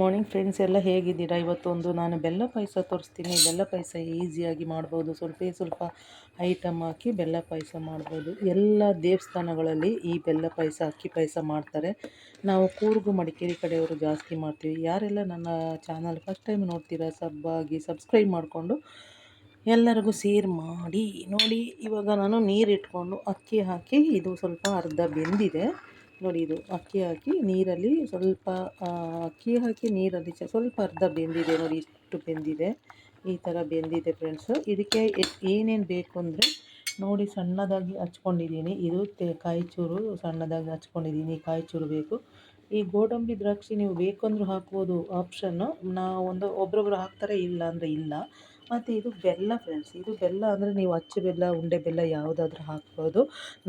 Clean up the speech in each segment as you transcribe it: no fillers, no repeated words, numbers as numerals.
Morning friends ಎಲ್ಲ ಹೇಗಿದ್ದೀರಾ? ಇವತ್ತೊಂದು ನಾನು ಬೆಲ್ಲ ಪಾಯಸ ತೋರಿಸ್ತೀನಿ. ಬೆಲ್ಲ ಪಾಯಸ ಈಸಿಯಾಗಿ ಮಾಡ್ಬೋದು. ಸ್ವಲ್ಪ ಐಟಮ್ ಹಾಕಿ ಬೆಲ್ಲ ಪಾಯಸ ಮಾಡ್ಬೋದು. ಎಲ್ಲ ದೇವಸ್ಥಾನಗಳಲ್ಲಿ ಈ ಬೆಲ್ಲ ಪಾಯಸ ಅಕ್ಕಿ ಪಾಯಸ ಮಾಡ್ತಾರೆ. ನಾವು ಕೂರ್ಗು ಮಡಿಕೇರಿ ಕಡೆಯವರು ಜಾಸ್ತಿ ಮಾಡ್ತೀವಿ. ಯಾರೆಲ್ಲ ನನ್ನ ಚಾನಲ್ ಫಸ್ಟ್ ಟೈಮ್ ನೋಡ್ತೀರಾ ಸಬ್ಸ್ಕ್ರೈಬ್ ಮಾಡಿಕೊಂಡು ಎಲ್ಲರಿಗೂ ಶೇರ್ ಮಾಡಿ. ನೋಡಿ, ಇವಾಗ ನಾನು ನೀರಿಟ್ಕೊಂಡು ಅಕ್ಕಿ ಹಾಕಿ, ಇದು ಸ್ವಲ್ಪ ಅರ್ಧ ಬೆಂದಿದೆ ನೋಡಿ. ಇದು ಅಕ್ಕಿ ಹಾಕಿ ನೀರಲ್ಲಿ ಸ್ವಲ್ಪ ಅಕ್ಕಿ ಹಾಕಿ ನೀರಲ್ಲಿ ಸ್ವಲ್ಪ ಅರ್ಧ ಬೆಂದಿದೆ ನೋಡಿ. ಇಷ್ಟು ಬೆಂದಿದೆ, ಈ ಥರ ಬೆಂದಿದೆ ಫ್ರೆಂಡ್ಸು. ಇದಕ್ಕೆ ಏನೇನು ಬೇಕು ಅಂದರೆ ನೋಡಿ, ಸಣ್ಣದಾಗಿ ಹಚ್ಕೊಂಡಿದ್ದೀನಿ. ಇದು ಕಾಯಿಚೂರು ಸಣ್ಣದಾಗಿ ಹಚ್ಕೊಂಡಿದ್ದೀನಿ. ಕಾಯಿಚೂರು ಬೇಕು. ಈ ಗೋಡಂಬಿ ದ್ರಾಕ್ಷಿ ನೀವು ಬೇಕು ಅಂದರೂ ಹಾಕ್ಬೋದು, ಆಪ್ಷನ್ನು. ಒಬ್ಬೊಬ್ರು ಹಾಕ್ತಾರೆ, ಇಲ್ಲ ಅಂದರೆ ಇಲ್ಲ. ಮತ್ತು ಇದು ಬೆಲ್ಲ ಫ್ರೆಂಡ್ಸ್. ಇದು ಬೆಲ್ಲ ಅಂದರೆ ನೀವು ಅಚ್ಚು ಬೆಲ್ಲ, ಉಂಡೆ ಬೆಲ್ಲ ಯಾವುದಾದ್ರೂ ಹಾಕ್ಬೋದು.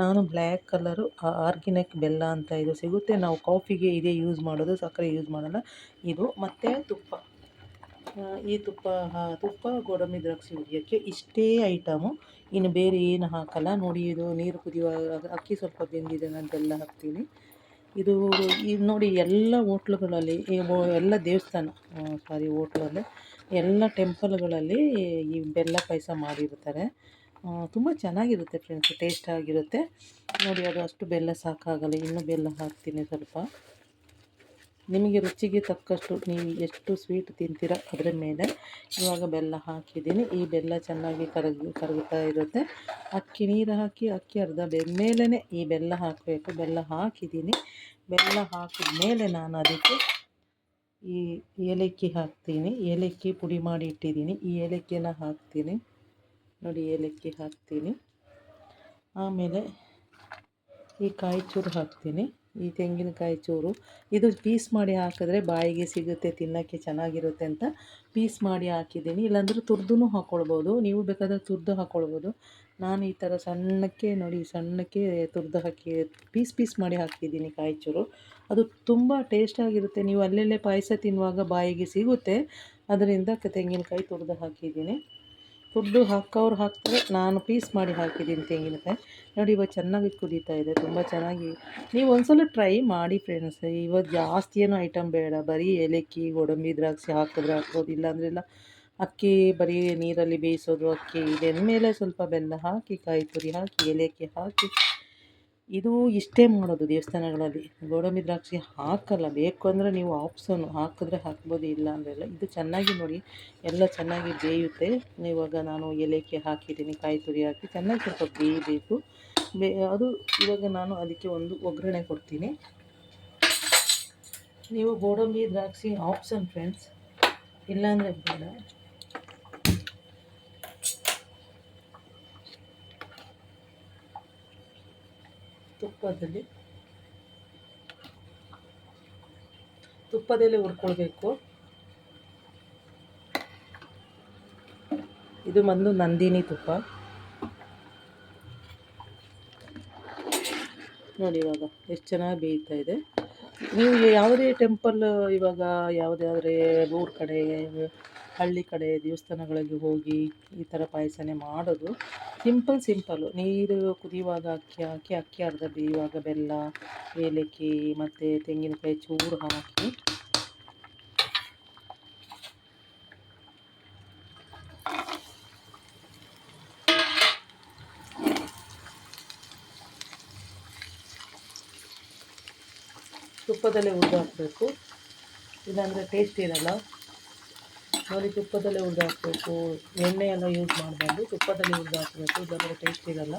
ನಾನು ಬ್ಲ್ಯಾಕ್ ಕಲರು ಆರ್ಗ್ಯಾನಿಕ್ ಬೆಲ್ಲ ಅಂತ ಇದು ಸಿಗುತ್ತೆ. ನಾವು ಕಾಫಿಗೆ ಇದೇ ಯೂಸ್ ಮಾಡೋದು, ಸಕ್ಕರೆ ಯೂಸ್ ಮಾಡಲ್ಲ. ಇದು ಮತ್ತು ತುಪ್ಪ. ಈ ತುಪ್ಪ ಗೋಡಂಬಿ ದ್ರಾಕ್ಷಿ ಹುರಿಯೋಕ್ಕೆ ಇಷ್ಟೇ ಐಟಮು, ಇನ್ನು ಬೇರೆ ಏನು ಹಾಕಲ್ಲ. ನೋಡಿ, ಇದು ನೀರು ಕುದಿಯುವಾಗ ಅಕ್ಕಿ ಸ್ವಲ್ಪ ಬೆಂದಿದೆ, ನಾನು ಬೆಲ್ಲ ಹಾಕ್ತೀನಿ. ಇದು ನೋಡಿ, ಎಲ್ಲ ಹೋಟ್ಲುಗಳಲ್ಲಿ ಎಲ್ಲ ದೇವಸ್ಥಾನ ಹೋಟ್ಲಲ್ಲಿ ಎಲ್ಲ ಟೆಂಪಲ್ಗಳಲ್ಲಿ ಈ ಬೆಲ್ಲ ಪಾಯಸ ಮಾಡಿರ್ತಾರೆ. ತುಂಬ ಚೆನ್ನಾಗಿರುತ್ತೆ ಫ್ರೆಂಡ್ಸ್, ಟೇಸ್ಟ್ ಆಗಿರುತ್ತೆ. ನೋಡಿ, ಅದು ಅಷ್ಟು ಬೆಲ್ಲ ಸಾಕಾಗಲ್ಲ, ಇನ್ನೂ ಬೆಲ್ಲ ಹಾಕ್ತೀನಿ ಸ್ವಲ್ಪ. ನಿಮಗೆ ರುಚಿಗೆ ತಕ್ಕಷ್ಟು ನೀವು ಎಷ್ಟು ಸ್ವೀಟ್ ತಿಂತೀರ ಅದರ ಮೇಲೆ. ಇವಾಗ ಬೆಲ್ಲ ಹಾಕಿದ್ದೀನಿ. ಈ ಬೆಲ್ಲ ಚೆನ್ನಾಗಿ ಕರಗುತ್ತಾ ಇರುತ್ತೆ. ನೀರು ಹಾಕಿ ಅಕ್ಕಿ ಅರ್ಧ ಬೆಂದಮೇಲೆ ಈ ಬೆಲ್ಲ ಹಾಕಬೇಕು. ಬೆಲ್ಲ ಹಾಕಿದ್ದೀನಿ. ಬೆಲ್ಲ ಹಾಕಿದ ಮೇಲೆ ನಾನು ಅದಕ್ಕೆ ಈ ಏಲಕ್ಕಿ ಹಾಕ್ತೀನಿ. ಏಲಕ್ಕಿ ಪುಡಿ ಮಾಡಿ ಇಟ್ಟಿದ್ದೀನಿ, ಈ ಏಲಕ್ಕಿನ ಹಾಕ್ತೀನಿ ನೋಡಿ. ಏಲಕ್ಕಿ ಹಾಕ್ತೀನಿ. ಆಮೇಲೆ ಈ ಕಾಯಿಚೂರು ಹಾಕ್ತೀನಿ, ಈ ತೆಂಗಿನಕಾಯಿ ಚೂರು. ಇದು ಪೀಸ್ ಮಾಡಿ ಹಾಕಿದ್ರೆ ಬಾಯಿಗೆ ಸಿಗುತ್ತೆ, ತಿನ್ನೋಕ್ಕೆ ಚೆನ್ನಾಗಿರುತ್ತೆ ಅಂತ ಪೀಸ್ ಮಾಡಿ ಹಾಕಿದ್ದೀನಿ. ಇಲ್ಲಾಂದರೆ ತುರಿದು ಹಾಕ್ಕೊಳ್ಬೋದು, ನೀವು ಬೇಕಾದರೆ ತುರಿದು ಹಾಕ್ಕೊಳ್ಬೋದು. ನಾನು ಈ ಥರ ಸಣ್ಣಕ್ಕೆ ನೋಡಿ, ಸಣ್ಣಕ್ಕೆ ತುರಿದು ಹಾಕಿ ಪೀಸ್ ಮಾಡಿ ಹಾಕಿದ್ದೀನಿ ಕಾಯಿಚೂರು. ಅದು ತುಂಬ ಟೇಸ್ಟಾಗಿರುತ್ತೆ. ನೀವು ಅಲ್ಲೆಲ್ಲೇ ಪಾಯಸ ತಿನ್ನುವಾಗ ಬಾಯಿಗೆ ಸಿಗುತ್ತೆ. ಅದರಿಂದ ತೆಂಗಿನಕಾಯಿ ತುರಿದು ಹಾಕಿದ್ದೀನಿ. ತುರಿದು ಹಾಕೋರು ಹಾಕ್ತಾರೆ, ನಾನು ಪೀಸ್ ಮಾಡಿ ಹಾಕಿದ್ದೀನಿ ತೆಂಗಿನಕಾಯಿ. ನೋಡಿ, ಇವಾಗ ಚೆನ್ನಾಗಿ ಕುದೀತಾ ಇದೆ, ತುಂಬ ಚೆನ್ನಾಗಿ. ನೀವು ಒಂದ್ಸಲ ಟ್ರೈ ಮಾಡಿ ಫ್ರೆಂಡ್ಸ್. ಇವಾಗ ಜಾಸ್ತಿ ಏನೋ ಐಟಮ್ ಬೇಡ, ಬರೀ ಏಲಕ್ಕಿ ಗೋಡಂಬಿ ದ್ರಾಕ್ಷಿ ಹಾಕಿದ್ರೆ ಹಾಕ್ಬೋದು, ಇಲ್ಲಾಂದ್ರೆ ಇಲ್ಲ. ಅಕ್ಕಿ ಬರೀ ನೀರಲ್ಲಿ ಬೇಯಿಸೋದು ಅಕ್ಕಿ. ಮೇಲೆ ಸ್ವಲ್ಪ ಬೆಲ್ಲ ಹಾಕಿ, ಕಾಯಿ ತುರಿ ಹಾಕಿ, ಏಲಕ್ಕಿ ಹಾಕಿ, ಇದು ಇಷ್ಟೇ ಮಾಡೋದು ದೇವಸ್ಥಾನಗಳಲ್ಲಿ. ಗೋಡಂಬಿ ದ್ರಾಕ್ಷಿ ಹಾಕಲ್ಲ, ಬೇಕು ಅಂದರೆ ನೀವು ಆಪ್ಷನ್ನು ಹಾಕಿದ್ರೆ ಹಾಕ್ಬೋದು, ಇಲ್ಲ ಅಂದ್ರೆಲ್ಲ. ಇದು ಚೆನ್ನಾಗಿ ನೋಡಿ, ಎಲ್ಲ ಚೆನ್ನಾಗಿ ಬೇಯುತ್ತೆ. ಇವಾಗ ನಾನು ಏಲಕ್ಕಿ ಹಾಕಿದ್ದೀನಿ, ಕಾಯಿ ತುರಿ ಹಾಕಿ ಚೆನ್ನಾಗಿ ಸ್ವಲ್ಪ ಬೇಯಬೇಕು. ಅದು ಇವಾಗ ನಾನು ಅದಕ್ಕೆ ಒಂದು ಒಗ್ಗರಣೆ ಕೊಡ್ತೀನಿ. ನೀವು ಗೋಡಂಬಿ ದ್ರಾಕ್ಷಿ ಆಪ್ಷನ್ ಫ್ರೆಂಡ್ಸ್, ಇಲ್ಲಾಂದರೆ ಬೇಡ. ತುಪ್ಪದಲ್ಲೇ ಹುರ್ಕೊಳ್ಬೇಕು. ಇದು ಬಂದು ನಂದಿನಿ ತುಪ್ಪ ನೋಡಿ. ಇವಾಗ ಎಷ್ಟು ಚೆನ್ನಾಗಿ ಬೇಯ್ತಾ ಇದೆ. ನೀವು ಯಾವುದೇ ಟೆಂಪಲ್, ಇವಾಗ ಯಾವುದಾದ್ರೆ ಊರ ಕಡೆ, ಹಳ್ಳಿ ಕಡೆ ದೇವಸ್ಥಾನಗಳಿಗೆ ಹೋಗಿ ಈ ಥರ ಪಾಯಸನೇ ಮಾಡೋದು. ಸಿಂಪಲ್ಲು. ನೀರು ಕುದಿಯುವಾಗ ಅಕ್ಕಿ ಹಾಕಿ, ಅಕ್ಕಿ ಅರ್ಧ ಬೇಯುವಾಗ ಬೆಲ್ಲ, ಏಲಕ್ಕಿ ಮತ್ತು ತೆಂಗಿನಕಾಯಿ ಚೂರು ಹಾಕಿ, ತುಪ್ಪದಲ್ಲೇ ಹುರಿದು ಹಾಕಬೇಕು, ಇಲ್ಲಾಂದರೆ ಟೇಸ್ಟ್ ಇರಲ್ಲ. ನೋಡಿ, ತುಪ್ಪದಲ್ಲೇ ಹುರಿದು ಹಾಕಬೇಕು, ಎಣ್ಣೆ ಎಲ್ಲ ಯೂಸ್ ಮಾಡಬಾರ್ದು, ತುಪ್ಪದಲ್ಲೇ ಹುರಿದು ಹಾಕಬೇಕು, ಇಲ್ಲಾಂದರೆ ಟೇಸ್ಟ್ ಇರಲ್ಲ.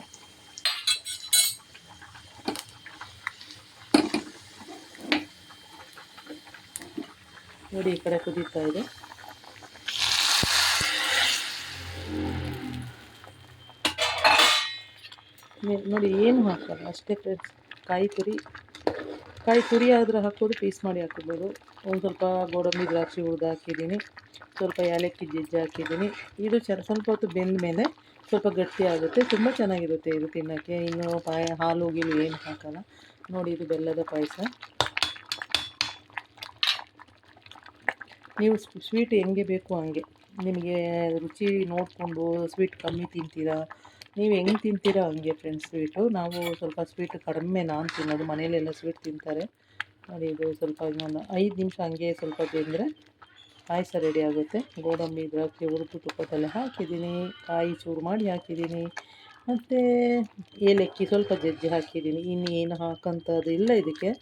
ನೋಡಿ, ಈ ಕಡೆ ಕುದೀತಾ ಇದೆ. ನೋಡಿ, ಏನು ಹಾಕಲ್ಲ, ಅಷ್ಟೇ ಫ್ರೆಂಡ್ಸ್. ಕಾಯಿ ತುರಿ ಆದರೂ ಹಾಕ್ಬೋದು, ಪೀಸ್ ಮಾಡಿ ಹಾಕ್ಬೋದು. ಒಂದು ಸ್ವಲ್ಪ ಗೋಡಂಬಿ ದ್ರಾಕ್ಷಿ ಹುರಿದು ಹಾಕಿದ್ದೀನಿ, ಸ್ವಲ್ಪ ಏಲಕ್ಕಿ ಜಜ್ಜಿ ಹಾಕಿದ್ದೀನಿ. ಇದು ಸ್ವಲ್ಪ ಹೊತ್ತು ಬೆಂದ ಮೇಲೆ ಸ್ವಲ್ಪ ಗಟ್ಟಿ ಆಗುತ್ತೆ, ತುಂಬ ಚೆನ್ನಾಗಿರುತ್ತೆ ಇದು ತಿನ್ನೋಕ್ಕೆ. ಇನ್ನು ಹಾಲು ಗೀಲು ಏನು ಹಾಕಲ್ಲ. ನೋಡಿ, ಇದು ಬೆಲ್ಲದ ಪಾಯಸ. ನೀವು ಸ್ವೀಟ್ ಹೆಂಗೆ ಬೇಕು ಹಂಗೆ, ನಿಮಗೆ ರುಚಿ ನೋಡಿಕೊಂಡು ಸ್ವೀಟ್ ಕಮ್ಮಿ ತಿಂತೀರಾ, ನೀವು ಹೆಂಗೆ ತಿಂತೀರಾ ಹಂಗೆ ಫ್ರೆಂಡ್ಸ್ ಸ್ವೀಟು. ನಾವು ಸ್ವಲ್ಪ ಸ್ವೀಟ್ ಕಡಿಮೆ ನಾನು ತಿನ್ನೋದು, ಮನೆಯಲ್ಲೆಲ್ಲ ಸ್ವೀಟ್ ತಿಂತಾರೆ. ನೋಡಿ ಇದು ಸ್ವಲ್ಪ ಇನ್ನೊಂದು 5 ನಿಮಿಷ ಹಂಗೆ ಸ್ವಲ್ಪ ಬೆಂದರೆ ಪಾಯಸ ರೆಡಿ ಆಗುತ್ತೆ. ಗೋಡಂಬಿ ದ್ರಾಕ್ಷಿ ಹುರಿದು ತುಪ್ಪದಲ್ಲೇ ಹಾಕಿದ್ದೀನಿ, ಕಾಯಿ ಚೂರು ಮಾಡಿ ಹಾಕಿದ್ದೀನಿ, ಮತ್ತು ಏಲಕ್ಕಿ ಸ್ವಲ್ಪ ಜಜ್ಜಿ ಹಾಕಿದ್ದೀನಿ. ಇನ್ನೇನು ಹಾಕೋಂಥದ್ದು ಇಲ್ಲ ಇದಕ್ಕೆ.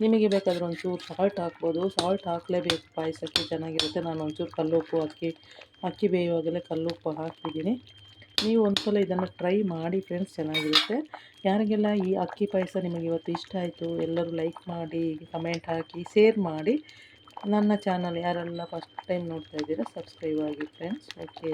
ನಿಮಗೆ ಬೇಕಾದರೆ ಒಂಚೂರು ಸಾಲ್ಟ್ ಹಾಕ್ಬೋದು, ಸಾಲ್ಟ್ ಹಾಕಲೇಬೇಕು ಪಾಯಸಕ್ಕೆ, ಚೆನ್ನಾಗಿರುತ್ತೆ. ನಾನು ಒಂಚೂರು ಕಲ್ಲುಪ್ಪು ಅಕ್ಕಿ ಬೇಯುವಾಗಲೇ ಕಲ್ಲುಪ್ಪು ಹಾಕಿದ್ದೀನಿ. ನೀವು ಒಂದ್ಸಲ ಇದನ್ನು ಟ್ರೈ ಮಾಡಿ ಫ್ರೆಂಡ್ಸ್, ಚೆನ್ನಾಗಿರುತ್ತೆ. ಯಾರಿಗೆಲ್ಲ ಈ ಅಕ್ಕಿ ಪಾಯಸ ನಿಮಗೆ ಇವತ್ತು ಇಷ್ಟ ಆಯಿತು ಎಲ್ಲರೂ ಲೈಕ್ ಮಾಡಿ, ಕಮೆಂಟ್ ಹಾಕಿ, ಶೇರ್ ಮಾಡಿ. ನನ್ನ ಚಾನಲ್ ಯಾರೆಲ್ಲ ಫಸ್ಟ್ ಟೈಮ್ ನೋಡ್ತಾ ಇದ್ದೀರಾ ಸಬ್ಸ್ಕ್ರೈಬ್ ಆಗಿ ಫ್ರೆಂಡ್ಸ್. ಓಕೆ.